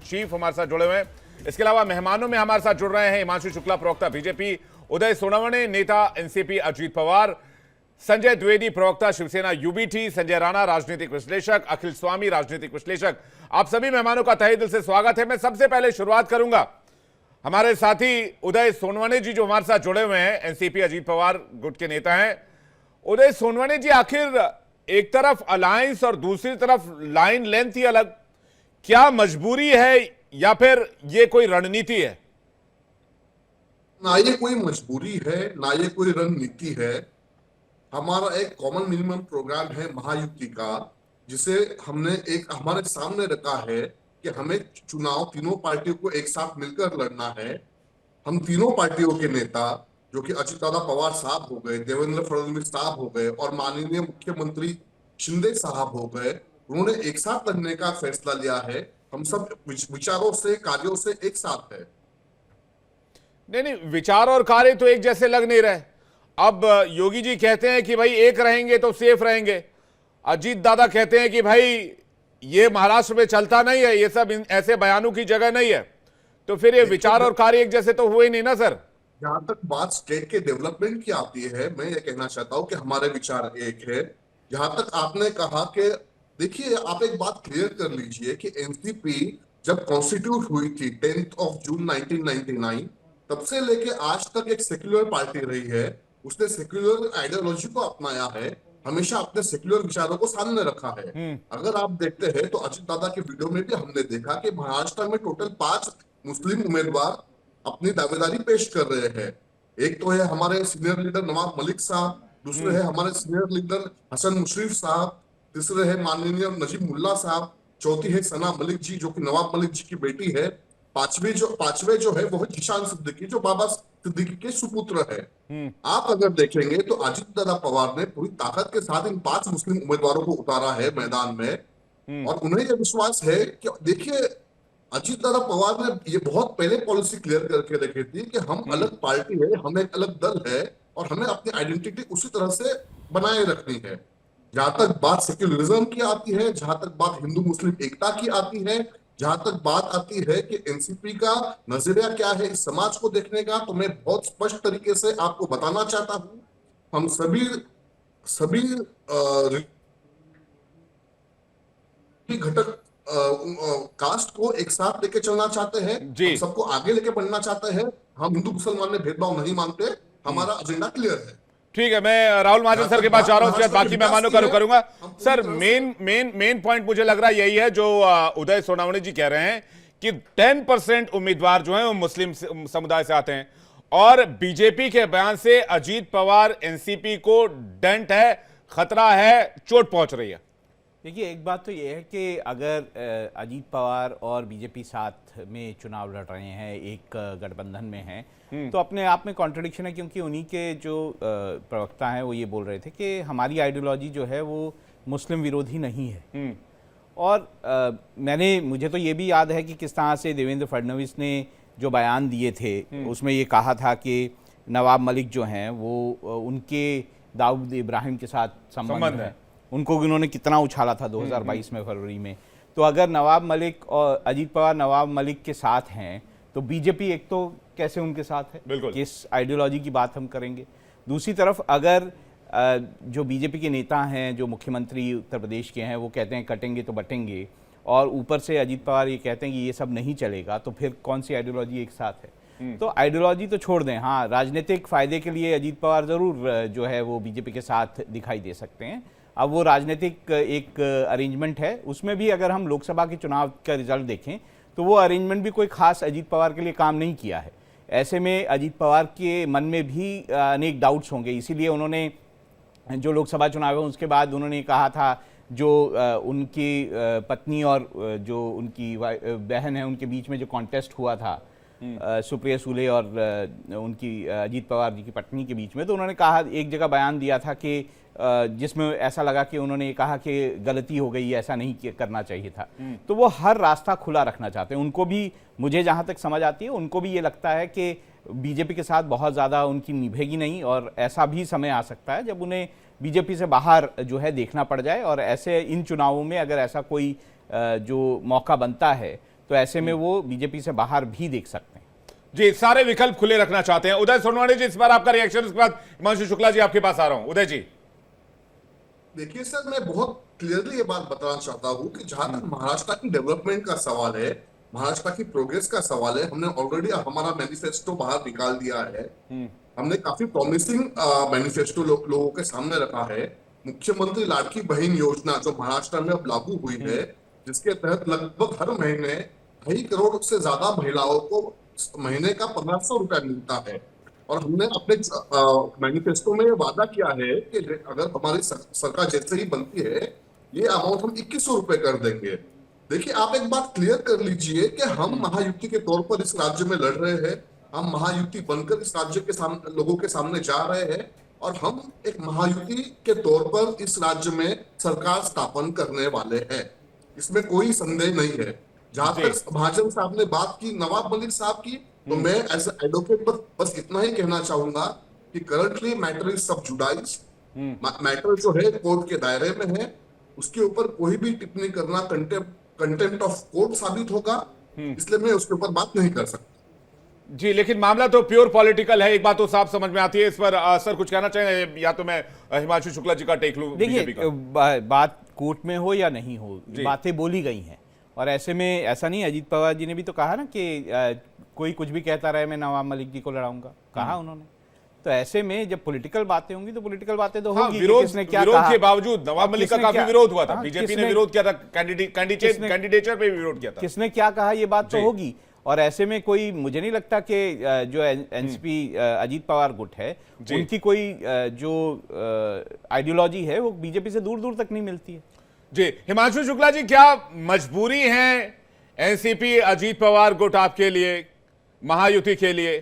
Chief हमारे साथ जुड़े हुए हैं। इसके अलावा मेहमानों में हमारे साथ जुड़ रहे हैं हिमांशु शुक्ला, प्रवक्ता बीजेपी, उदय सोनवणे, नेता एनसीपी अजीत पवार, संजय द्विवेदी, प्रवक्ता शिवसेना यूबीटी, संजय राणा, राजनीतिक विश्लेषक, अखिल स्वामी, राजनीतिक विश्लेषक। आप सभी मेहमानों का तहे दिल से स्वागत है। मैं सबसे पहले शुरुआत करूंगा हमारे साथी उदय सोनवणे जी जो हमारे साथ जुड़े हुए हैं, एनसीपी अजीत पवार गुट के नेता हैं। उदय सोनवणे जी, आखिर एक तरफ अलायंस और दूसरी तरफ लाइन लेंथ ही अलग, क्या मजबूरी है या फिर ये कोई रणनीति है? ना ये कोई मजबूरी है, ना ये कोई रणनीति है। हमारा एक कॉमन मिनिमम प्रोग्राम है महायुति का, जिसे हमने एक हमारे सामने रखा है कि हमें चुनाव तीनों पार्टियों को एक साथ मिलकर लड़ना है। हम तीनों पार्टियों के नेता, जो कि अजित दादा पवार साहब हो गए, देवेंद्र फडणवीस साहब हो गए और माननीय मुख्यमंत्री शिंदे साहब हो गए, उन्होंने एक साथ लड़ने का फैसला लिया है। हम सब विचारों से, कार्यों से एक साथ है। नहीं, विचार और कार्य तो एक जैसे लग नहीं रहे। अब योगी जी कहते हैं कि भाई एक रहेंगे तो सेफ रहेंगे, अजीत दादा कहते हैं कि भाई ये महाराष्ट्र में चलता नहीं है, ये सब ऐसे बयानों की जगह नहीं है। तो फिर ये विचार और कार्य एक जैसे तो हुए ही नहीं ना सर। जहां तक बात स्टेट के डेवलपमेंट की आती है, मैं ये कहना चाहता हूं कि हमारे विचार एक है। जहां तक आपने कहा कि देखिए, आप एक बात क्लियर कर लीजिए कि एनसीपी जब कॉन्स्टिट्यूट हुई थी 10 जून 1999, तब से लेके आज तक एक सेक्युलर पार्टी रही है। उसने सेक्युलर आइडियोलॉजी को अपनाया है, हमेशा अपने सेक्युलर विचारों को सामने रखा है। अगर आप देखते हैं तो अजित दादा के वीडियो में भी हमने देखा कि महाराष्ट्र में टोटल 5 मुस्लिम उम्मीदवार अपनी दावेदारी पेश कर रहे हैं। एक तो है हमारे सीनियर लीडर नवाब मलिक साहब, दूसरे है हमारे सीनियर लीडर हसन मुशर्रफ साहब, तीसरे है माननीय नजीब मुल्ला साहब, चौथी है सना मलिक जी जो कि नवाब मलिक जी की बेटी है, पांचवे जो है वो है जीशान सिद्दीकी जो बाबा सिद्दीकी के सुपुत्र है। आप अगर देखेंगे तो अजित दादा पवार ने पूरी ताकत के साथ इन 5 मुस्लिम उम्मीदवारों को उतारा है मैदान में, और उन्हें यह विश्वास है कि देखिए, अजित दादा पवार ने ये बहुत पहले पॉलिसी क्लियर करके रखी थी कि हम अलग पार्टी है, हम एक अलग दल है और हमें अपनी आइडेंटिटी उसी तरह से बनाए रखनी है। जहां तक बात सेक्युलरिज्म की आती है, जहां तक बात हिंदू मुस्लिम एकता की आती है, जहां तक बात आती है कि एनसीपी का नजरिया क्या है इस समाज को देखने का, तो मैं बहुत स्पष्ट तरीके से आपको बताना चाहता हूं। हम सभी सभी घटक कास्ट को एक साथ लेके चलना चाहते हैं, हम सबको आगे लेके बढ़ना चाहते हैं। हम हिंदू मुसलमान में भेदभाव नहीं मानते, हमारा एजेंडा क्लियर है। ठीक है, मैं राहुल महाजन सर के पास जा रहा हूं, उसके बाद बाकी मेहमानों का रुख करूंगा। सर, मेन पॉइंट मुझे लग रहा है यही है जो उदय सोनवणे जी कह रहे हैं कि 10% उम्मीदवार जो हैं वो मुस्लिम समुदाय से आते हैं, और बीजेपी के बयान से अजीत पवार एनसीपी को डेंट है, खतरा है, चोट पहुंच रही है। देखिए, एक बात तो ये है कि अगर अजीत पवार और बीजेपी साथ में चुनाव लड़ रहे हैं, एक गठबंधन में हैं, तो अपने आप में कॉन्ट्रडिक्शन है, क्योंकि उन्हीं के जो प्रवक्ता हैं वो ये बोल रहे थे कि हमारी आइडियोलॉजी जो है वो मुस्लिम विरोधी नहीं है। और मुझे तो ये भी याद है कि किस तरह से देवेंद्र फडणवीस ने जो बयान दिए थे उसमें ये कहा था कि नवाब मलिक जो हैं वो उनके दाऊद इब्राहिम के साथ संबंध है, उनको उन्होंने कितना उछाला था 2022 में फरवरी में। तो अगर नवाब मलिक और अजीत पवार नवाब मलिक के साथ हैं तो बीजेपी एक तो कैसे उनके साथ है, किस आइडियोलॉजी की बात हम करेंगे। दूसरी तरफ अगर जो बीजेपी के नेता हैं, जो मुख्यमंत्री उत्तर प्रदेश के हैं, वो कहते हैं कटेंगे तो बटेंगे, और ऊपर से अजीत पवार ये कहते हैं कि ये सब नहीं चलेगा, तो फिर कौन सी आइडियोलॉजी एक साथ है? तो आइडियोलॉजी तो छोड़ दें, हाँ, राजनीतिक फायदे के लिए अजीत पवार जरूर जो है वो बीजेपी के साथ दिखाई दे सकते हैं। अब वो राजनीतिक एक अरेंजमेंट है, उसमें भी अगर हम लोकसभा के चुनाव का रिजल्ट देखें तो वो अरेंजमेंट भी कोई खास अजीत पवार के लिए काम नहीं किया है। ऐसे में अजीत पवार के मन में भी अनेक डाउट्स होंगे, इसीलिए उन्होंने जो लोकसभा चुनाव है उसके बाद उन्होंने कहा था जो उनकी पत्नी और जो उनकी बहन है उनके बीच में जो कॉन्टेस्ट हुआ था सुप्रिया सुले और उनकी अजीत पवार जी की पत्नी के बीच में, तो उन्होंने कहा, एक जगह बयान दिया था कि जिसमें ऐसा लगा कि उन्होंने कहा कि गलती हो गई, ऐसा नहीं करना चाहिए था। तो वो हर रास्ता खुला रखना चाहते हैं। उनको भी, मुझे जहाँ तक समझ आती है, उनको भी ये लगता है कि बीजेपी के साथ बहुत ज़्यादा उनकी निभेगी नहीं, और ऐसा भी समय आ सकता है जब उन्हें बीजेपी से बाहर जो है देखना पड़ जाए, और ऐसे इन चुनावों में अगर ऐसा कोई जो मौका बनता है तो ऐसे में वो बीजेपी से बाहर भी देख सकते हैं। जी, सारे विकल्प खुले रखना चाहते हैं। उदय सोनवानी जी, इस बार आपका रिएक्शन, उसके बाद हिमांशु शुक्ला जी आपके पास आ रहा हूं। उदय जी। देखिए सर, मैं बहुत क्लियरली ये बात बताना चाहता हूँ कि जहां तक महाराष्ट्र की डेवलपमेंट का सवाल है, महाराष्ट्र की प्रोग्रेस का सवाल है, हमने ऑलरेडी हमारा मैनिफेस्टो बाहर निकाल दिया है। हमने काफी प्रॉमिसिंग मैनिफेस्टो लोगों के सामने रखा है। मुख्यमंत्री लाडकी बहन योजना जो महाराष्ट्र में अब लागू हुई है, जिसके तहत लगभग हर महीने 2.5 करोड़ से ज्यादा महिलाओं को महीने का 1,500 रुपया मिलता है। और हमने अपने मैनिफेस्टो में वादा किया है कि अगर हमारी सरकार जैसे ही बनती है, ये अमाउंट हम 2,100 रुपए कर देंगे। देखिए, आप एक बात क्लियर कर लीजिए कि हम महायुति के तौर पर इस राज्य में लड़ रहे हैं, हम महायुति बनकर इस राज्य के सामने लोगों के सामने जा रहे हैं, और हम एक महायुति के तौर पर इस राज्य में सरकार स्थापन करने वाले हैं। इसमें कोई संदेह नहीं है। जहां तक महाजन साहब ने बात की, नवाब मलिक साहब की, तो मैं एज एडवोकेट बस इतना ही कहना चाहूंगा कि करंटली मैटर इज सब जुडाइज। मैटर जो है कोर्ट के दायरे में है, उसके ऊपर कोई भी टिप्पणी करना कंटेम्प्ट ऑफ कोर्ट साबित होगा, इसलिए मैं उसके ऊपर बात नहीं कर सकता। जी, लेकिन मामला तो प्योर पॉलिटिकल है, एक बात तो साफ समझ में आती है। इस पर सर कुछ कहना चाहेंगे, या तो मैं हिमांशु शुक्ला जी का टेक लूं? देखिए, बात कोर्ट में हो या नहीं हो, बातें बोली गई हैं, और ऐसे में ऐसा नहीं, अजीत पवार जी ने भी तो कहा ना कि कोई कुछ भी कहता रहे, मैं नवाब मलिक जी को लड़ाऊंगा, कहा उन्होंने। तो ऐसे में जब पॉलिटिकल बातें होंगी तो पॉलिटिकल बातें तो होंगी। किसने क्या विरोध के बावजूद नवाब मलिक का काफी विरोध हुआ था, बीजेपी ने विरोध किया था, कैंडिडेचर पे विरोध किया था, किसने क्या कहा, ये बात तो होगी। और ऐसे में कोई, मुझे नहीं लगता कि जो एनसीपी अजीत पवार गुट है, उनकी कोई जो आइडियोलॉजी है वो बीजेपी से दूर दूर तक नहीं मिलती है। जी, हिमांशु शुक्ला जी, क्या मजबूरी है एनसीपी अजीत पवार गुट आपके लिए, महायुति के लिए?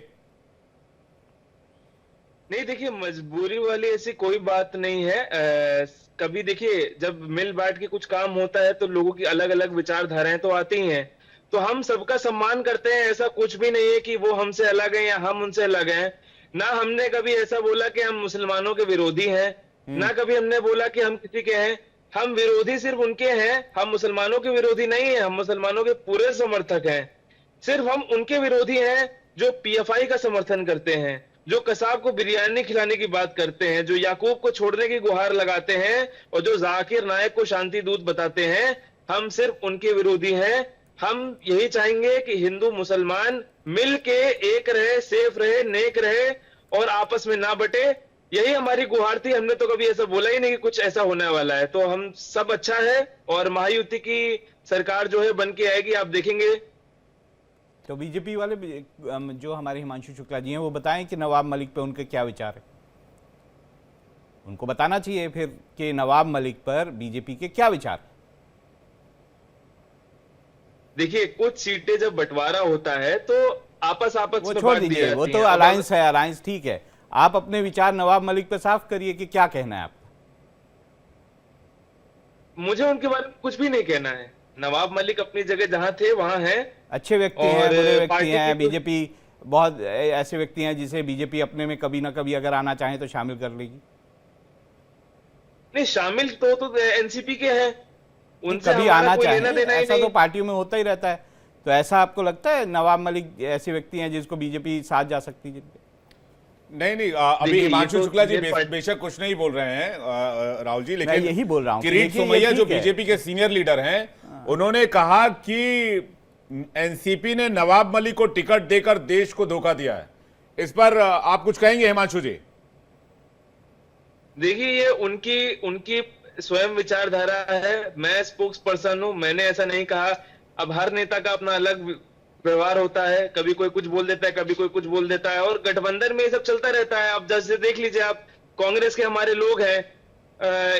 नहीं, देखिए, मजबूरी वाली ऐसी कोई बात नहीं है। कभी देखिए, जब मिल बांट के कुछ काम होता है तो लोगों की अलग अलग विचारधाराएं तो आती ही हैं, तो हम सबका सम्मान करते हैं। ऐसा कुछ भी नहीं है कि वो हमसे अलग है या हम उनसे अलग हैं। ना हमने कभी ऐसा बोला कि हम मुसलमानों के विरोधी हैं, ना कभी हमने बोला कि हम किसी के हैं। हम विरोधी सिर्फ उनके हैं, हम मुसलमानों के विरोधी नहीं है, हम मुसलमानों के पूरे समर्थक हैं। सिर्फ हम उनके विरोधी हैं जो पीएफआई का समर्थन करते हैं, जो कसाब को बिरयानी खिलाने की बात करते हैं, जो याकूब को छोड़ने की गुहार लगाते हैं, और जो जाकिर नायक को शांति दूत बताते हैं। हम सिर्फ उनके विरोधी हैं। हम यही चाहेंगे कि हिंदू मुसलमान मिल के एक रहे, सेफ रहे, नेक रहे, और आपस में ना बटे। यही हमारी गुहार थी। हमने तो कभी ऐसा बोला ही नहीं कि कुछ ऐसा होने वाला है। तो हम सब अच्छा है, और महायुति की सरकार जो है बन के आएगी, आप देखेंगे। तो बीजेपी वाले जो हमारे हिमांशु शुक्ला जी हैं, वो बताएं कि नवाब मलिक पे उनके क्या विचार है। उनको बताना चाहिए फिर कि नवाब मलिक पर बीजेपी के क्या विचार। देखिए, कुछ सीटें जब बंटवारा होता है तो आपस वो छोड़ दीजिए, वो तो अलायंस है, अलायंस ठीक है। आप अपने विचार नवाब मलिक पे साफ करिए कि क्या कहना है आपका। मुझे उनके बारे में कुछ भी नहीं कहना है। नवाब मलिक अपनी जगह जहां थे वहां हैं, अच्छे व्यक्ति हैं, बुरे व्यक्ति हैं। बीजेपी बहुत ऐसे व्यक्ति हैं जिसे बीजेपी अपने में कभी ना कभी अगर आना चाहे तो शामिल कर लेगी। नहीं, शामिल तो एनसीपी के हैं, उनसे कभी आना कोई चाहे, लेना देना ही ऐसा नहीं। तो पार्टियों में होता ही रहता है। तो ऐसा आपको लगता है नवाब मलिक ऐसे व्यक्ति हैं जिसको बीजेपी साथ जा सकती है? नहीं, अभी हिमांशु शुक्ला जी बेशक कुछ नहीं बोल रहे हैं राहुल जी, लेकिन मैं यही बोल रहा हूं। किरीट सोमैया जो बीजेपी के सीनियर लीडर हैं, उन्होंने कहा कि एनसीपी ने नवाब मलिक को टिकट देकर देश को धोखा दिया है। इस पर आप कुछ कहेंगे हिमांशु जी? देखिए, ये उनकी स्वयं विचारधारा है। मैं स्पोक्स पर्सन हूं, मैंने ऐसा नहीं कहा। अब हर नेता का अपना अलग व्यवहार होता है, कभी कोई कुछ बोल देता है, कभी कोई कुछ बोल देता है, और गठबंधन में ये सब चलता रहता है। अब जैसे देख लीजिए आप, कांग्रेस के हमारे लोग हैं,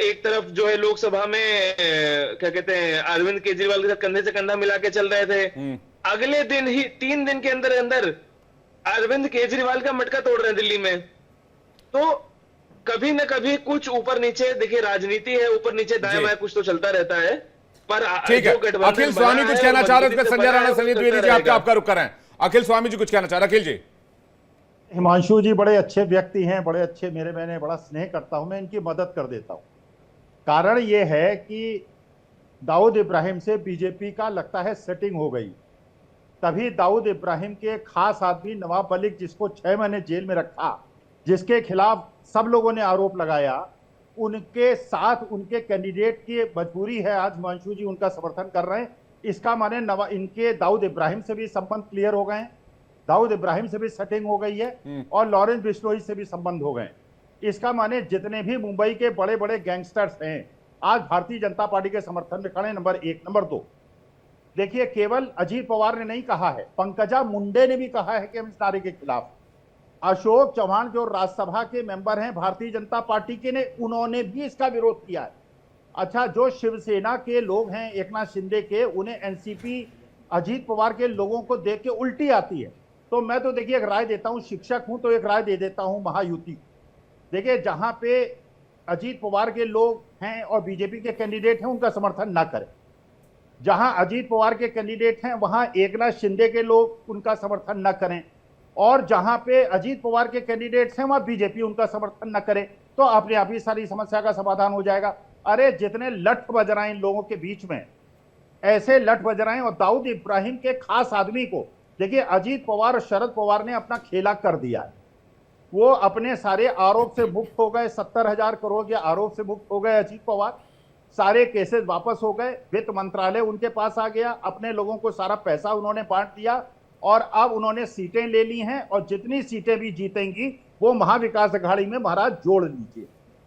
एक तरफ जो है लोकसभा में क्या कहते हैं, अरविंद केजरीवाल के साथ कंधे से कंधा मिला के चल रहे थे। अगले दिन ही 3 दिन के अंदर अंदर अरविंद केजरीवाल का मटका तोड़ रहे हैं दिल्ली में। तो कभी न कभी कुछ ऊपर नीचे, देखिए राजनीति है, ऊपर नीचे दाएं बाएं कुछ तो चलता रहता है। पर ठीक है, अखिल स्वामी कुछ कहना चाह रहे थे, संजय राणा, संजय द्विवेदी जी आपका रुख कर रहे हैं। अखिल स्वामी जी कुछ कहना चाह रहे। अखिल जी। हिमांशु जी बड़े अच्छे व्यक्ति हैं, बड़े अच्छे, मैंने बड़ा स्नेह करता हूं, मैं इनकी मदद कर देता हूं। कारण यह है कि दाऊद इब्राहिम से बीजेपी का लगता है सेटिंग हो गई। तभी दाऊद इब्राहिम के खास आदमी नवाब मलिक, जिसको 6 महीने जेल में रखा, जिसके खिलाफ सब लोगों ने आरोप लगाया, उनके साथ उनके कैंडिडेट की मजबूरी है आज हिमांशु जी उनका समर्थन कर रहे हैं। इसका माने इनके दाऊद इब्राहिम से भी संबंध क्लियर हो गए हैं, दाऊद इब्राहिम से भी सेटिंग हो गई है और लॉरेंस बिश्नोई से भी संबंध हो गए। इसका माने जितने भी मुंबई के बड़े बड़े गैंगस्टर्स हैं आज भारतीय जनता पार्टी के समर्थन में खड़े। नंबर 1। नंबर 2, देखिए केवल अजीत पवार ने नहीं कहा है, पंकजा मुंडे ने भी कहा है कि हम इस नारे के खिलाफ। अशोक चौहान जो राज्यसभा के मेंबर हैं भारतीय जनता पार्टी के ने, उन्होंने भी इसका विरोध किया है। अच्छा, जो शिवसेना के लोग हैं एकनाथ शिंदे के, उन्हें एनसीपी अजीत पवार के लोगों को देख के उल्टी आती है। तो मैं तो देखिए एक राय देता हूं, शिक्षक हूं तो एक राय दे देता हूं महायुति। देखिए जहां पे अजीत पवार के लोग हैं और बीजेपी के कैंडिडेट हैं उनका समर्थन ना करें, जहां अजीत पवार के कैंडिडेट हैं वहां एकनाथ शिंदे के लोग उनका समर्थन न करें, और जहां पे अजीत पवार के कैंडिडेट्स हैं वहां बीजेपी उनका समर्थन न करे, तो अपने आप ही सारी समस्या का समाधान हो जाएगा। अरे जितने लठ बज रहे हैं इन लोगों के बीच में, ऐसे लठ बज रहे हैं। और दाऊद इब्राहिम के खास आदमी को देखिए, अजीत पवार और शरद पवार ने अपना खेला कर दिया है। वो अपने सारे आरोप से मुक्त हो गए, 70,000 करोड़ के आरोप से मुक्त हो गए अजीत पवार, सारे केसेस वापस हो गए, वित्त मंत्रालय उनके पास आ गया, अपने लोगों को सारा पैसा उन्होंने बांट दिया और अब उन्होंने सीटें ले ली हैं और जितनी सीटें भी जीतेंगी वो महाविकास अघाड़ी में महाराज जोड़ लीजिए।